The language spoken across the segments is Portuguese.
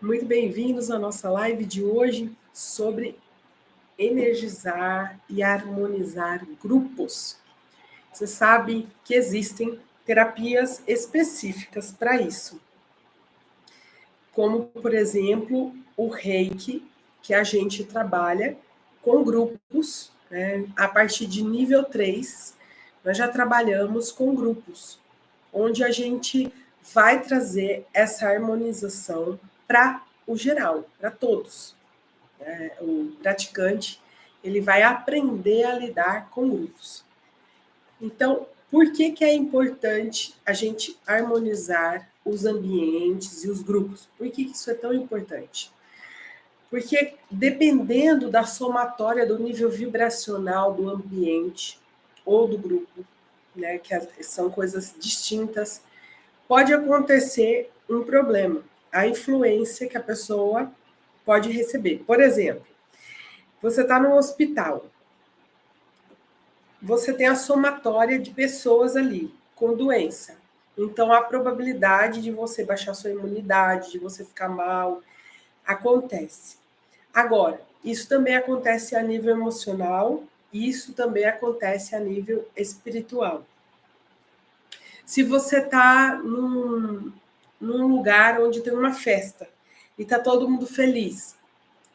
Muito bem-vindos à nossa live de hoje sobre energizar e harmonizar grupos. Você sabe que existem terapias específicas para isso, como, por exemplo, o Reiki, que a gente trabalha com grupos, né? A partir de nível 3, nós já trabalhamos com grupos, onde a gente vai trazer essa harmonização para o geral, para todos. O praticante, ele vai aprender a lidar com grupos. Então, por que é importante a gente harmonizar os ambientes e os grupos? Por que isso é tão importante? Porque dependendo da somatória do nível vibracional do ambiente ou do grupo, né, que são coisas distintas, pode acontecer um problema, a influência que a pessoa pode receber. Por exemplo, você está no hospital, você tem a somatória de pessoas ali com doença. Então, a probabilidade de você baixar sua imunidade, de você ficar mal, acontece. Agora, isso também acontece a nível emocional, e isso também acontece a nível espiritual. Se você está num lugar onde tem uma festa e está todo mundo feliz,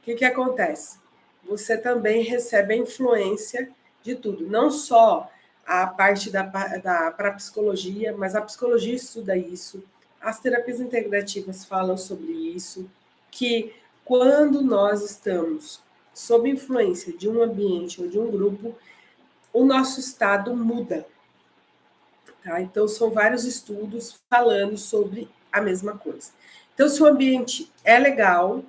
o que acontece? Você também recebe a influência de tudo, não só a parte da parapsicologia, mas a psicologia estuda isso, as terapias integrativas falam sobre isso, que quando nós estamos sob influência de um ambiente ou de um grupo, o nosso estado muda. Tá? Então, são vários estudos falando sobre a mesma coisa. Então, se o ambiente é legal,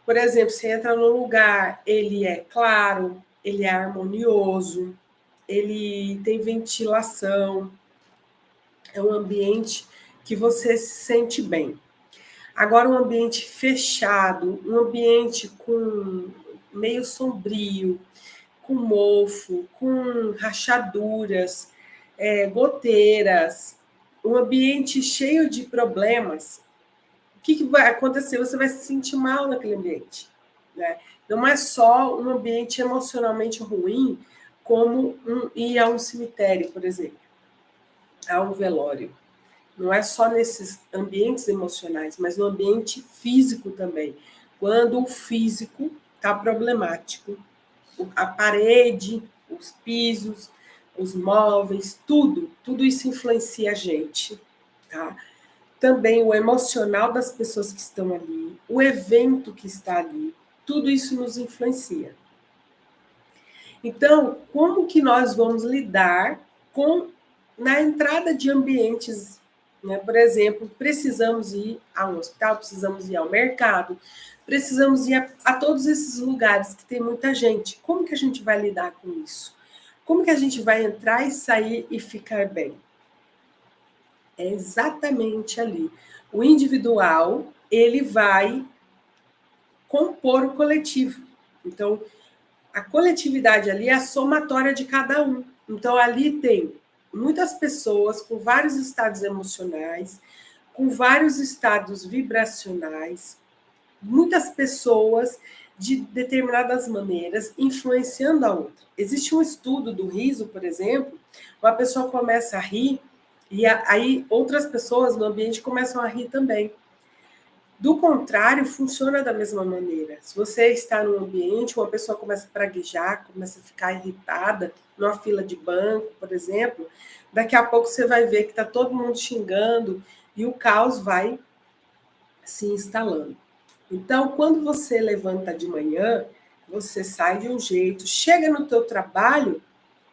por exemplo, você entra num lugar, ele é claro, ele é harmonioso, ele tem ventilação, é um ambiente que você se sente bem. Agora, um ambiente fechado, um ambiente com meio sombrio, com mofo, com rachaduras, goteiras, um ambiente cheio de problemas, o que vai acontecer? Você vai se sentir mal naquele ambiente. Né? Não é só um ambiente emocionalmente ruim, como ir a um cemitério, por exemplo, a um velório. Não é só nesses ambientes emocionais, mas no ambiente físico também. Quando o físico está problemático, a parede, os pisos, os móveis, tudo isso influencia a gente, tá? Também o emocional das pessoas que estão ali, o evento que está ali, tudo isso nos influencia. Então, como que nós vamos lidar na entrada de ambientes, né? Por exemplo, precisamos ir a um hospital, precisamos ir ao mercado, precisamos ir a todos esses lugares que tem muita gente. Como que a gente vai lidar com isso? Como que a gente vai entrar e sair e ficar bem? É exatamente ali. O individual, ele vai compor o coletivo. Então, a coletividade ali é a somatória de cada um. Então, ali tem muitas pessoas com vários estados emocionais, com vários estados vibracionais, muitas pessoas de determinadas maneiras influenciando a outra. Existe um estudo do riso, por exemplo, uma pessoa começa a rir e aí outras pessoas no ambiente começam a rir também. Do contrário, funciona da mesma maneira. Se você está num ambiente, uma pessoa começa a praguejar, começa a ficar irritada, numa fila de banco, por exemplo, daqui a pouco você vai ver que está todo mundo xingando e o caos vai se instalando. Então, quando você levanta de manhã, você sai de um jeito, chega no teu trabalho,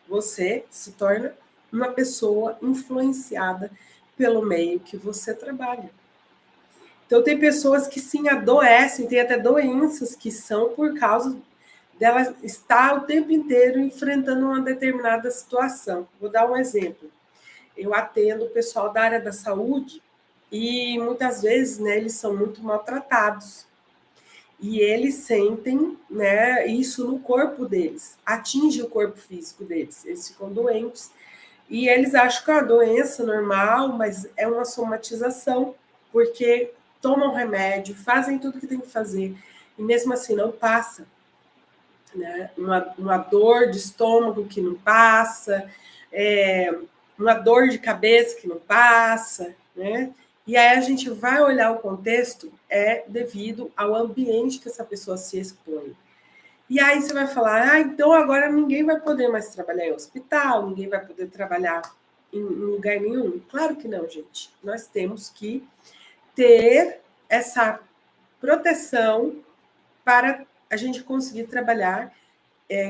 você se torna uma pessoa influenciada pelo meio que você trabalha. Então, tem pessoas que sim adoecem, tem até doenças que são por causa dela estar o tempo inteiro enfrentando uma determinada situação. Vou dar um exemplo. Eu atendo o pessoal da área da saúde e muitas vezes, né, eles são muito maltratados. E eles sentem, né, isso no corpo deles, atinge o corpo físico deles, eles ficam doentes. E eles acham que é uma doença normal, mas é uma somatização, porque tomam remédio, fazem tudo que tem que fazer, e mesmo assim não passa, né? Uma dor de estômago que não passa, uma dor de cabeça que não passa, né? E aí a gente vai olhar o contexto devido ao ambiente que essa pessoa se expõe. E aí você vai falar, então agora ninguém vai poder mais trabalhar em hospital, ninguém vai poder trabalhar em lugar nenhum. Claro que não, gente. Nós temos que ter essa proteção para a gente conseguir trabalhar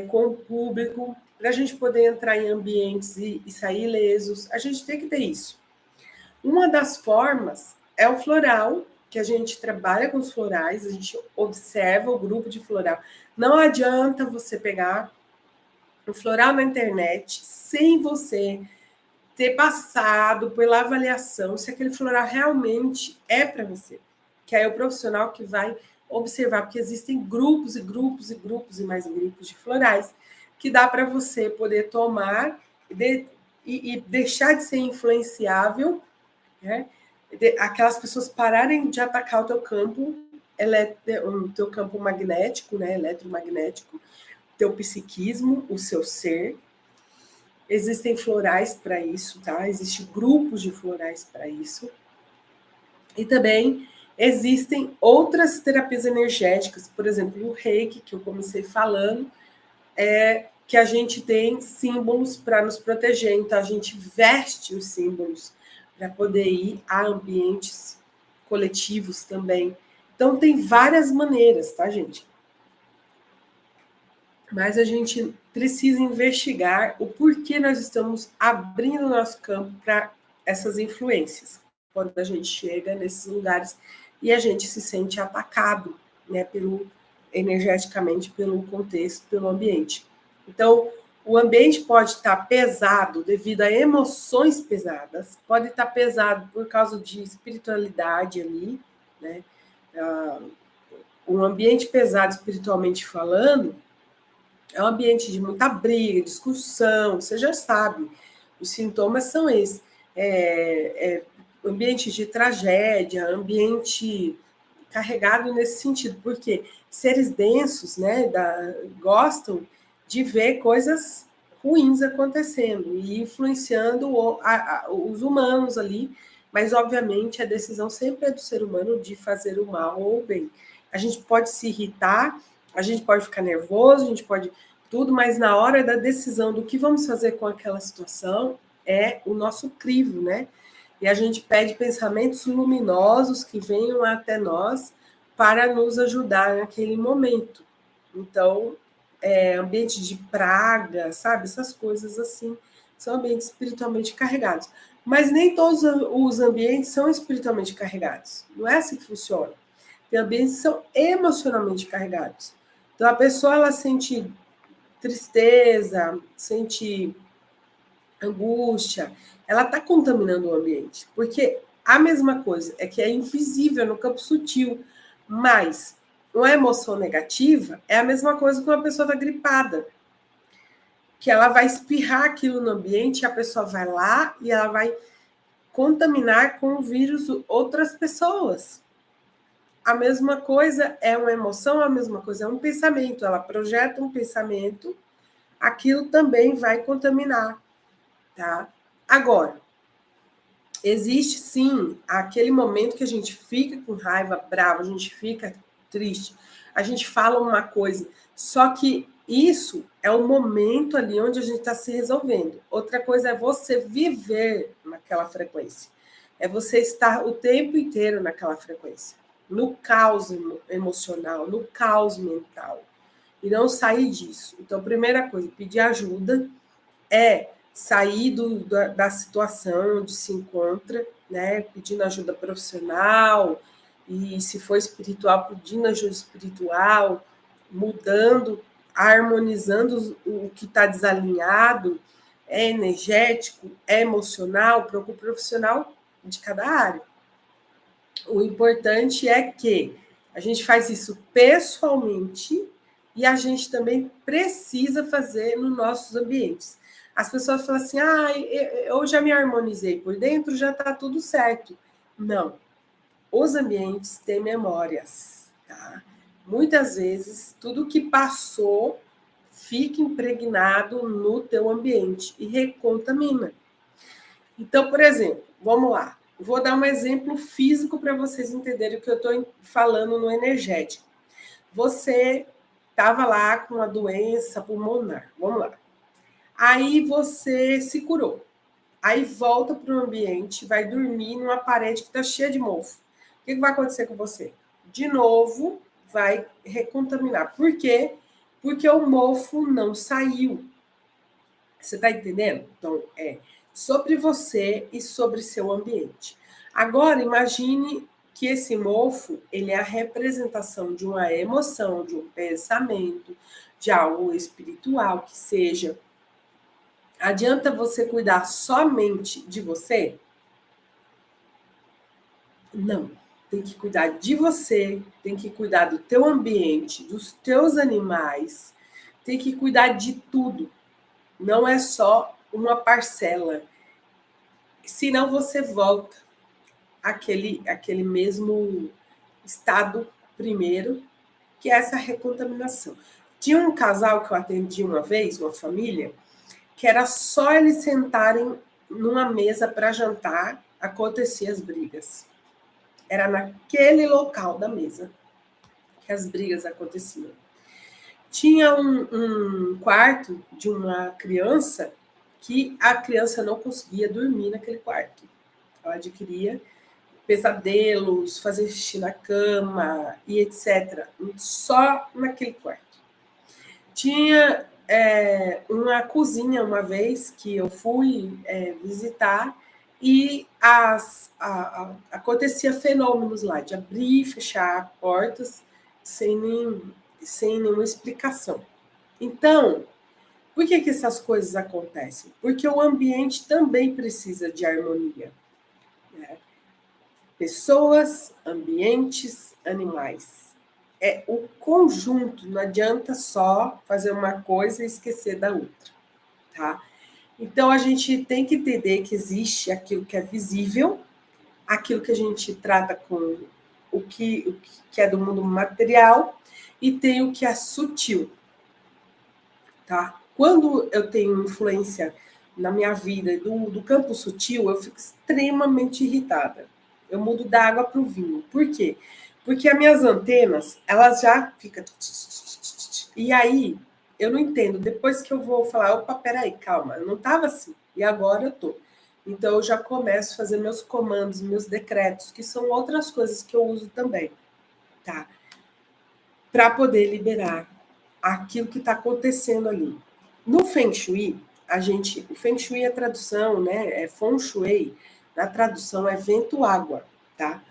com o público, para a gente poder entrar em ambientes e sair ilesos. A gente tem que ter isso. Uma das formas é o floral, que a gente trabalha com os florais, a gente observa o grupo de floral. Não adianta você pegar o floral na internet sem você ter passado pela avaliação se aquele floral realmente é para você. Que aí é o profissional que vai observar, porque existem grupos e grupos e grupos e mais grupos de florais que dá para você poder tomar e deixar de ser influenciável, né? Aquelas pessoas pararem de atacar o teu campo, o teu campo magnético, né? Eletromagnético, teu psiquismo, o seu ser. Existem florais para isso, tá? Existem grupos de florais para isso. E também existem outras terapias energéticas, por exemplo, o Reiki, que eu comecei falando, que a gente tem símbolos para nos proteger, então a gente veste os símbolos para poder ir a ambientes coletivos também. Então tem várias maneiras, tá, gente? Mas a gente precisa investigar o porquê nós estamos abrindo o nosso campo para essas influências. Quando a gente chega nesses lugares e a gente se sente atacado, né, energeticamente pelo contexto, pelo ambiente. Então, o ambiente pode estar pesado devido a emoções pesadas, pode estar pesado por causa de espiritualidade ali, né? Um ambiente pesado espiritualmente falando é um ambiente de muita briga, discussão, você já sabe. Os sintomas são esses. Ambiente de tragédia, ambiente carregado nesse sentido, porque seres densos, né, gostam de ver coisas ruins acontecendo e influenciando os humanos ali, mas obviamente a decisão sempre é do ser humano de fazer o mal ou o bem. A gente pode se irritar, a gente pode ficar nervoso, a gente pode tudo, mas na hora da decisão do que vamos fazer com aquela situação é o nosso crivo, né? E a gente pede pensamentos luminosos que venham até nós para nos ajudar naquele momento. Então, ambiente de praga, sabe? Essas coisas assim, são ambientes espiritualmente carregados. Mas nem todos os ambientes são espiritualmente carregados. Não é assim que funciona. Tem ambientes que são emocionalmente carregados. Então, a pessoa, ela sente tristeza, sente angústia, ela está contaminando o ambiente. Porque a mesma coisa é que é invisível no campo sutil, mas uma emoção negativa é a mesma coisa que uma pessoa está gripada. Que ela vai espirrar aquilo no ambiente, a pessoa vai lá e ela vai contaminar com o vírus outras pessoas. A mesma coisa é uma emoção, a mesma coisa é um pensamento. Ela projeta um pensamento, aquilo também vai contaminar, tá? Agora, existe sim aquele momento que a gente fica com raiva, bravo, a gente fica triste, a gente fala uma coisa, só que isso é o momento ali onde a gente está se resolvendo. Outra coisa é você viver naquela frequência, é você estar o tempo inteiro naquela frequência, no caos emocional, no caos mental, e não sair disso. Então, primeira coisa, pedir ajuda sair da situação onde se encontra, né, pedindo ajuda profissional, e se for espiritual, pedindo ajuda espiritual, mudando, harmonizando o que está desalinhado, é energético, é emocional, procura o profissional de cada área. O importante é que a gente faz isso pessoalmente e a gente também precisa fazer nos nossos ambientes. As pessoas falam assim, eu já me harmonizei por dentro, já está tudo certo. Não. os ambientes têm memórias, tá? Muitas vezes, tudo que passou fica impregnado no teu ambiente e recontamina. Então, por exemplo, vamos lá. Vou dar um exemplo físico para vocês entenderem o que eu estou falando no energético. Você estava lá com uma doença pulmonar, vamos lá. Aí você se curou. Aí volta para o ambiente, vai dormir numa parede que está cheia de mofo. O que vai acontecer com você? De novo, vai recontaminar. Por quê? Porque o mofo não saiu. Você está entendendo? Então, é sobre você e sobre seu ambiente. Agora, imagine que esse mofo, ele é a representação de uma emoção, de um pensamento, de algo espiritual que seja. Adianta você cuidar somente de você? Não. Tem que cuidar de você, tem que cuidar do teu ambiente, dos teus animais, tem que cuidar de tudo. Não é só uma parcela. Senão você volta àquele mesmo estado primeiro, que é essa recontaminação. Tinha um casal que eu atendi uma vez, uma família, que era só eles sentarem numa mesa para jantar, acontecia as brigas. Era naquele local da mesa que as brigas aconteciam. Tinha um quarto de uma criança que a criança não conseguia dormir naquele quarto. Ela adquiria pesadelos, fazer xixi na cama e etc. Só naquele quarto. Tinha uma cozinha uma vez que eu fui visitar e acontecia fenômenos lá de abrir e fechar portas sem nenhuma explicação. Então, por que essas coisas acontecem? Porque o ambiente também precisa de harmonia. Né? Pessoas, ambientes, animais. É o conjunto, não adianta só fazer uma coisa e esquecer da outra, tá? Então a gente tem que entender que existe aquilo que é visível, aquilo que a gente trata com o que é do mundo material e tem o que é sutil, tá? Quando eu tenho influência na minha vida do campo sutil, eu fico extremamente irritada. Eu mudo da água para o vinho. Por quê? Porque as minhas antenas, elas já ficam... E aí, eu não entendo. Depois que eu vou falar, opa, peraí, calma, eu não estava assim. E agora eu tô. Então, eu já começo a fazer meus comandos, meus decretos, que são outras coisas que eu uso também, tá? Para poder liberar aquilo que está acontecendo ali. No Feng Shui, o Feng Shui é a tradução, né? É Feng Shui, na tradução é vento-água, tá?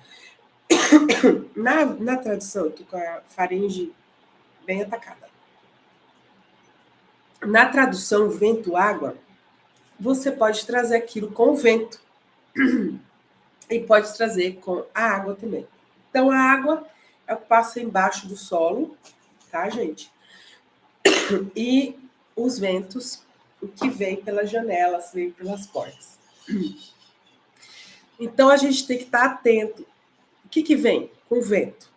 Na tradução, eu tô com a faringe bem atacada. Na tradução vento-água, você pode trazer aquilo com o vento e pode trazer com a água também. Então, a água é o que passa embaixo do solo, tá, gente? E os ventos, o que vem pelas janelas, vem pelas portas. Então, a gente tem que estar atento. O que vem com o vento?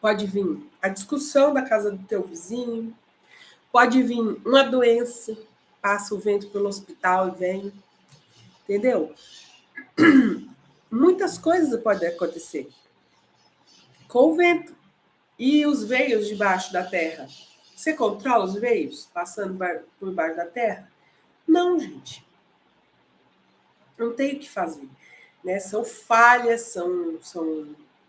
Pode vir a discussão da casa do teu vizinho, pode vir uma doença, passa o vento pelo hospital e vem, entendeu? Muitas coisas podem acontecer com o vento. E os veios debaixo da terra? Você controla os veios passando por baixo da terra? Não, gente. Não tem o que fazer. Né? São falhas, são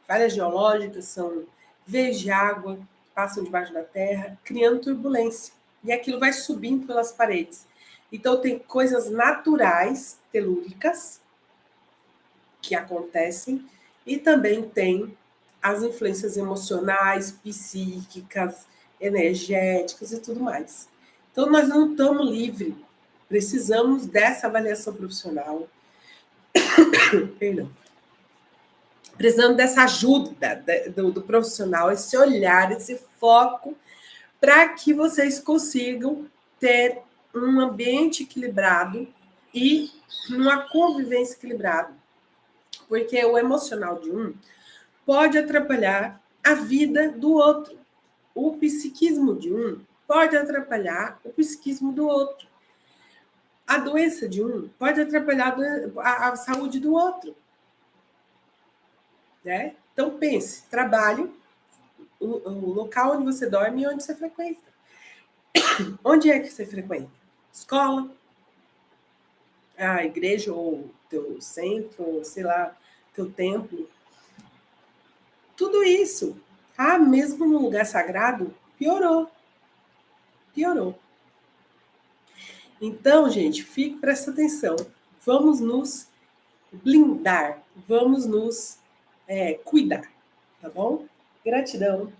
falhas geológicas, são veios de água que passam debaixo da terra, criando turbulência. E aquilo vai subindo pelas paredes. Então, tem coisas naturais, telúricas, que acontecem, e também tem as influências emocionais, psíquicas, energéticas e tudo mais. Então, nós não estamos livres. Precisamos dessa avaliação profissional. Perdão. Precisamos dessa ajuda do profissional, esse olhar, esse foco, para que vocês consigam ter um ambiente equilibrado e uma convivência equilibrada. Porque o emocional de um pode atrapalhar a vida do outro. O psiquismo de um pode atrapalhar o psiquismo do outro. A doença de um pode atrapalhar a saúde do outro. Né? Então, pense: trabalho, o local onde você dorme e onde você frequenta. Onde é que você frequenta? Escola, a igreja ou teu centro, ou sei lá, teu templo. Tudo isso, mesmo no lugar sagrado, piorou. Piorou. Então, gente, presta atenção. Vamos nos blindar, vamos nos cuidar, tá bom? Gratidão.